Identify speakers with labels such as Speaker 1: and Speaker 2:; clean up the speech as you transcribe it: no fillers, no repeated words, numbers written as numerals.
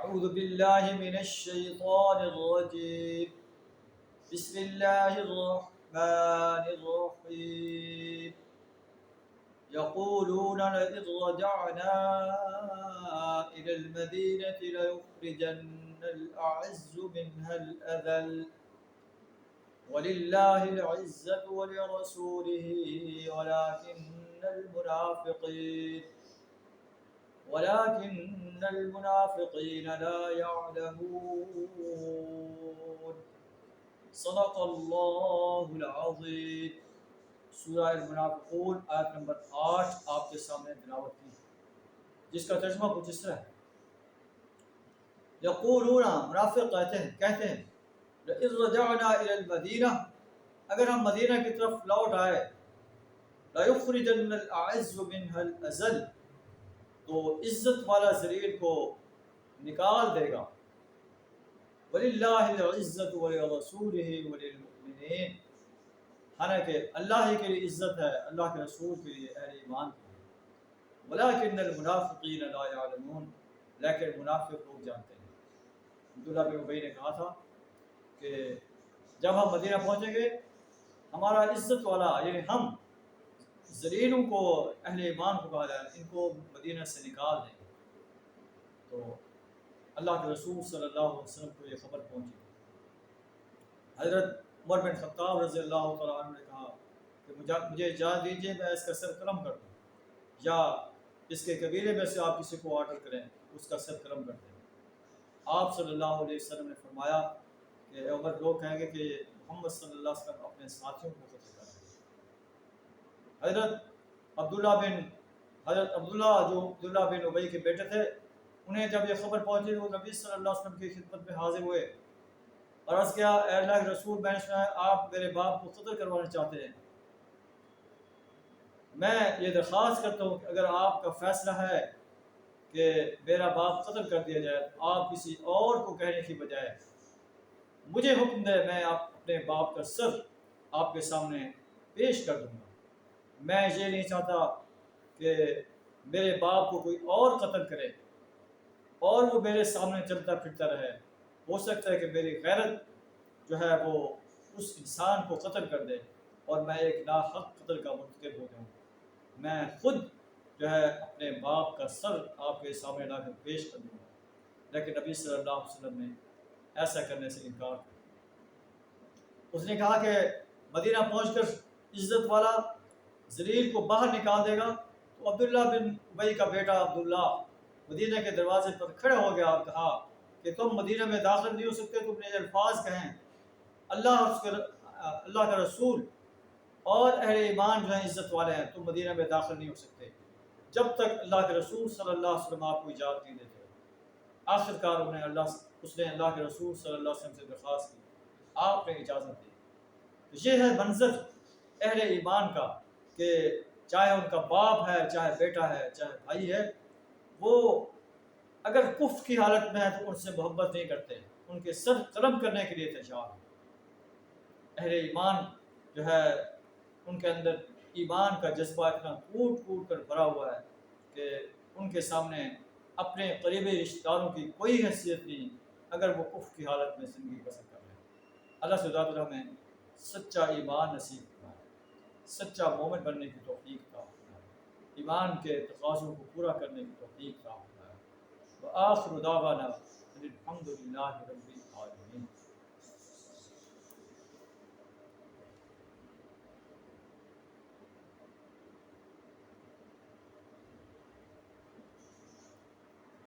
Speaker 1: أعوذ بالله من الشيطان الرجيم. بسم الله الرحمن الرحيم. يقولون لئن رجعنا إلى المدينة ليخرجن الأعز منها الأذل ولله العزة ولرسوله ولكن المنافقين لا يعلمون. صدق اللہ العظیم. سورہ المنافقون آیت نمبر 8 آپ کے سامنے تلاوت کی، جس کا ترجمہ کچھ اس طرح ہے. یقولون، منافق کہتے ہیں لئن رجعنا الی المدینہ، اگر ہم مدینہ کی طرف لوٹ آئے، لَيُخْرِجَنَّ الْأَعِزُّ مِنْهَا الْأَذَلَّ، تو عزت والا ذلیل کو نکال دے گا. وَلِلَّهِ الْعِزَّةُ وَلِرَسُولِهِ وَلِلْمُؤْمِنِينَ، حالانکہ اللہ ہی کے لیے عزت ہے، اللہ کے رسول کے لیے، اہل ایمان کے لیے. وَلَكِنَّ الْمُنَافِقِينَ لَا يَعْلَمُونَ، لیکن منافق لوگ جانتے ہیں. عبداللہ بن ابی نے کہا تھا کہ جب ہم مدینہ پہنچیں گے، ہمارا عزت والا یعنی ہم ذلیلوں کو، اہل ایمان کو کہا جائے، ان کو مدینہ سے نکال دیں گے. تو اللہ کے رسول صلی اللہ علیہ وسلم کو یہ خبر پہنچی. حضرت عمر بن خطاب رضی اللہ تعالیٰ عنہ نے کہا کہ مجھے اجازت دیجیے میں اس کا سر قلم کر دوں، یا اس کے قبیلے میں سے آپ کسی کو آرڈر کریں اس کا سر قلم کر دیں. آپ صلی اللہ علیہ وسلم نے فرمایا کہ عمر، لوگ کہیں گے کہ محمد صلی اللہ علیہ وسلم اپنے ساتھیوں کو قتل کر رہے ہیں. حضرت عبداللہ جو عبداللہ بن ابی کے بیٹے تھے، انہیں جب یہ خبر پہنچی وہ نبی صلی اللہ علیہ وسلم کی خدمت میں حاضر ہوئے اور عرض کیا، اے اللہ کے رسول، میں نے سنا ہے آپ میرے باپ کو قتل کروانا چاہتے ہیں. میں یہ درخواست کرتا ہوں کہ اگر آپ کا فیصلہ ہے کہ میرا باپ قتل کر دیا جائے، آپ کسی اور کو کہنے کی بجائے مجھے حکم دے، میں اپنے باپ کا سر آپ کے سامنے پیش کر دوں گا. میں یہ نہیں چاہتا کہ میرے باپ کو کوئی اور قتل کرے اور وہ میرے سامنے چلتا پھرتا رہے. ہو سکتا ہے کہ میری غیرت جو ہے وہ اس انسان کو قتل کر دے اور میں ایک ناحق قتل کا مرتکب ہو جاؤں. میں خود جو ہے اپنے باپ کا سر آپ کے سامنے لا کر پیش کر دوں گا. لیکن نبی صلی اللہ علیہ وسلم نے ایسا کرنے سے انکار کیا. اس نے کہا کہ مدینہ پہنچ کر عزت والا ذلیل کو باہر نکال دے گا. تو عبداللہ بن ابی کا بیٹا عبداللہ مدینہ کے دروازے پر کھڑے ہو گیا اور کہا کہ تم مدینہ میں داخل نہیں ہو سکتے، تم نے یہ الفاظ کہیں، اللہ کا رسول اور اہل ایمان جو ہیں عزت والے ہیں، تم مدینہ میں داخل نہیں ہو سکتے جب تک اللہ کے رسول صلی اللہ علیہ وسلم آپ کو اجازت نہیں دیتے. آخر کار اس نے اللہ کے رسول صلی اللہ علیہ وسلم سے درخواست کی، آپ نے اجازت دی. یہ ہے منظر اہل ایمان کا کہ چاہے ان کا باپ ہے، چاہے بیٹا ہے، چاہے بھائی ہے، وہ اگر کفر کی حالت میں ہے تو ان سے محبت نہیں کرتے، ان کے سر قلم کرنے کے لیے تیار ہیں. اہل ایمان جو ہے ان کے اندر ایمان کا جذبہ اتنا کوٹ کر بھرا ہوا ہے کہ ان کے سامنے اپنے قریبی رشتہ داروں کی کوئی حیثیت نہیں اگر وہ کفر کی حالت میں زندگی بسر کر رہے ہیں. اللہ سبحانہ وتعالیٰ ہمیں سچا ایمان نصیب فرمائے، سچا مومن بننے کی توفیق عطا فرمائے، ایمان کے تقاضوں کو پورا کرنے کی توفیق عطا فرمائے. وآخر دعوانا الحمد للہ رب العالمین.